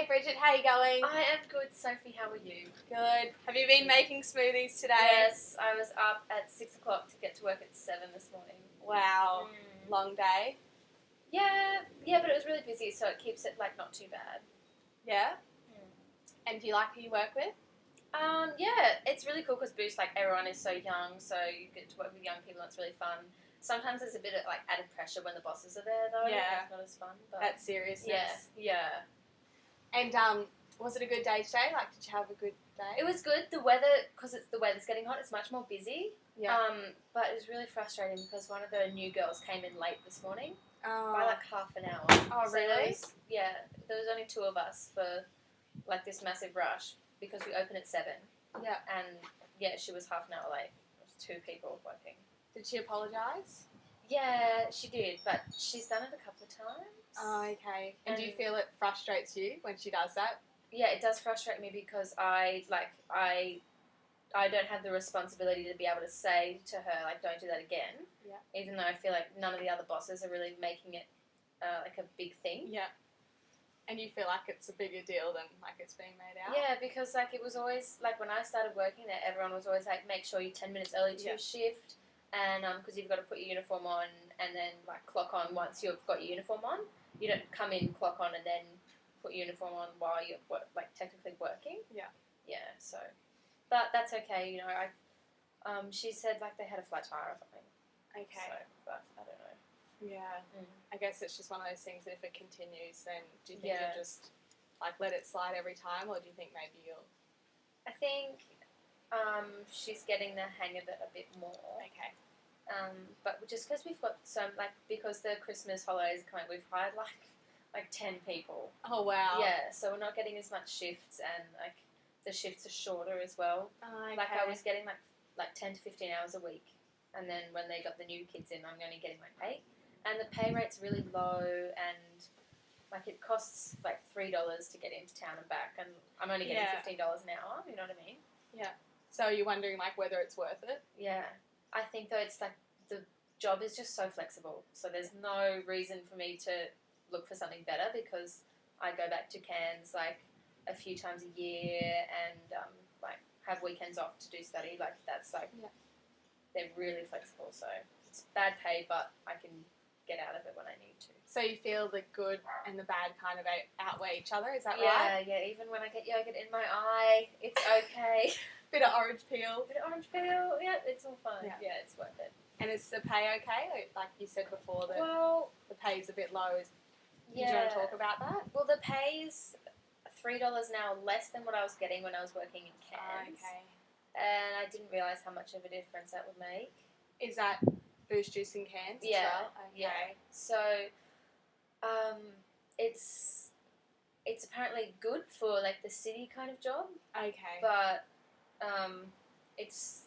Hey Bridget, how you going? I am good, Sophie. How are you? Good. Have you been making smoothies today? Yes, I was up at 6 o'clock to get to work at 7 this morning. Wow. Long day? Yeah, but it was really busy, so it keeps it not too bad. Yeah? And do you like who you work with? Yeah, it's really cool because Boost, everyone is so young, so you get to work with young people and it's really fun. Sometimes there's a bit of added pressure when the bosses are there though. Yeah. It's not as fun. But That seriousness. Yeah. And was it a good day today? Did you have a good day? It was good. The weather, because the weather's getting hot, it's much more busy. Yeah. But it was really frustrating because one of the new girls came in late this morning Oh. by half an hour. Oh, so really? There was only two of us for this massive rush because we open at 7. Yeah. And she was half an hour late. It was 2 people working. Did she apologise? Yeah, she did, but she's done it a couple of times. Oh, okay. And do you feel it frustrates you when she does that? Yeah, it does frustrate me because I don't have the responsibility to be able to say to her, don't do that again. Yeah. Even though I feel like none of the other bosses are really making it a big thing. Yeah. And you feel like it's a bigger deal than it's being made out? Yeah, because it was always, when I started working there, everyone was always make sure you're 10 minutes early to your shift, and because you've got to put your uniform on and then clock on once you've got your uniform on. You don't come in, clock on, and then put your uniform on while you're technically working. Yeah. Yeah. So, but that's okay. She said they had a flat tire or something. Okay. So, but I don't know. Yeah. I guess it's just one of those things that if it continues, then do you think you'll just let it slide every time, or do you think maybe you'll? I think she's getting the hang of it a bit more. Okay. But just because we've got because the Christmas holidays are coming, we've hired 10 people. Oh wow. Yeah, so we're not getting as much shifts, and the shifts are shorter as well. Oh, okay. I was getting 10 to 15 hours a week, and then when they got the new kids in, I'm only getting 8. And the pay rate's really low, and it costs $3 to get into town and back, and I'm only getting $15 an hour. You know what I mean? Yeah. So you're wondering whether it's worth it? Yeah. I think though it's the job is just so flexible, so there's no reason for me to look for something better because I go back to Cairns a few times a year and have weekends off to do study. They're really flexible, so it's bad pay, but I can get out of it when I need to. So you feel the good and the bad kind of outweigh each other, is that right? Yeah, even when I get yogurt in my eye, it's okay. Bit of orange peel. Yeah, it's all fun. Yeah, it's worth it. And is the pay okay? Like you said before, the pay's a bit low. Do you want to talk about that? Well, the pay's $3 an hour less than what I was getting when I was working in Cairns. Okay. And I didn't realise how much of a difference that would make. Is that Boost Juice in Cairns as well? Okay. Yeah. So, it's apparently good for the city kind of job. Okay. But it's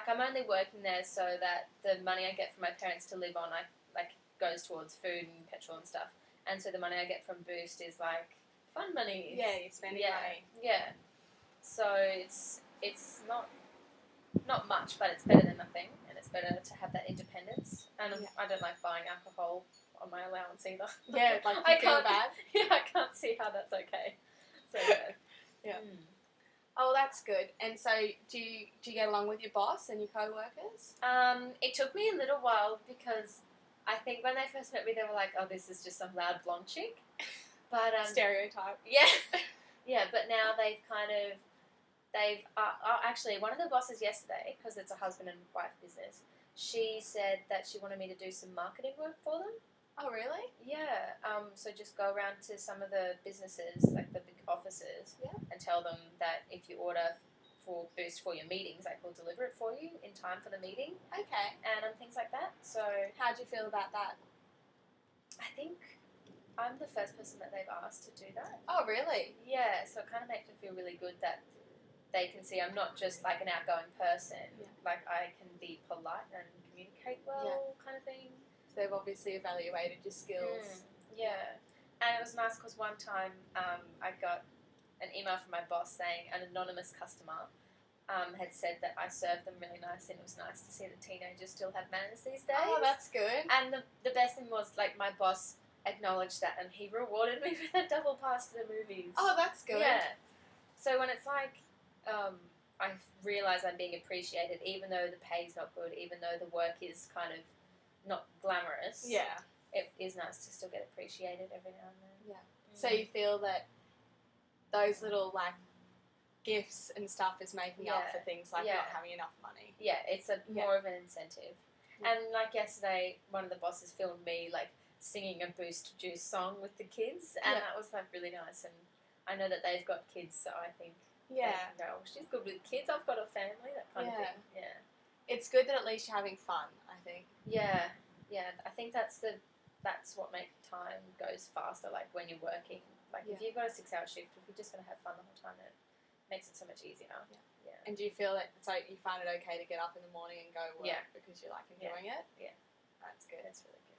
I'm only working there so that the money I get from my parents to live on goes towards food and petrol and stuff, and so the money I get from Boost is fun money. Yeah, you're spending money. Yeah. So it's not much, but it's better than nothing, and it's better to have that independence. And I don't like buying alcohol on my allowance either. Yeah, you feel bad. Yeah, I can't see how that's okay. So yeah. Oh, that's good. And so, do you get along with your boss and your co-workers? It took me a little while because I think when they first met me, they were like, "Oh, this is just some loud blonde chick." But stereotype. Yeah, yeah. But now they've actually one of the bosses yesterday, because it's a husband and wife business, she said that she wanted me to do some marketing work for them. Oh, really? Yeah. So just go around to some of the businesses, the big offices, and tell them that if you order for Boost for your meetings, we'll deliver it for you in time for the meeting. Okay. And things like that. So how do you feel about that? I think I'm the first person that they've asked to do that. Oh, really? Yeah. So it kind of makes me feel really good that they can see I'm not just an outgoing person. Yeah. I can be polite and communicate well, kind of thing. They've obviously evaluated your skills. Yeah. And it was nice because one time I got an email from my boss saying an anonymous customer had said that I served them really nice, and it was nice to see that teenagers still have manners these days. Oh, that's good. And the best thing was, my boss acknowledged that, and he rewarded me with a double pass to the movies. Oh, that's good. Yeah. So when it's like, I realise I'm being appreciated, even though the pay's not good, even though the work is kind of not glamorous. Yeah. It is nice to still get appreciated every now and then. Yeah. So you feel that those little like gifts and stuff is making up for things like not having enough money. Yeah, it's more of an incentive. Yeah. And like yesterday, one of the bosses filmed me like singing a Boost Juice song with the kids, and that was like really nice. And I know that they've got kids, so I think they can go, oh, she's good with kids. I've got a family, that kind of thing. Yeah, it's good that at least you're having fun. I think. Yeah. I think that's what makes time goes faster. Like when you're working, like if you've got a 6-hour shift, if you're just gonna have fun the whole time, it makes it so much easier. Yeah. And do you feel that you find it okay to get up in the morning and go work because you like enjoying it? Yeah. That's good. That's really good.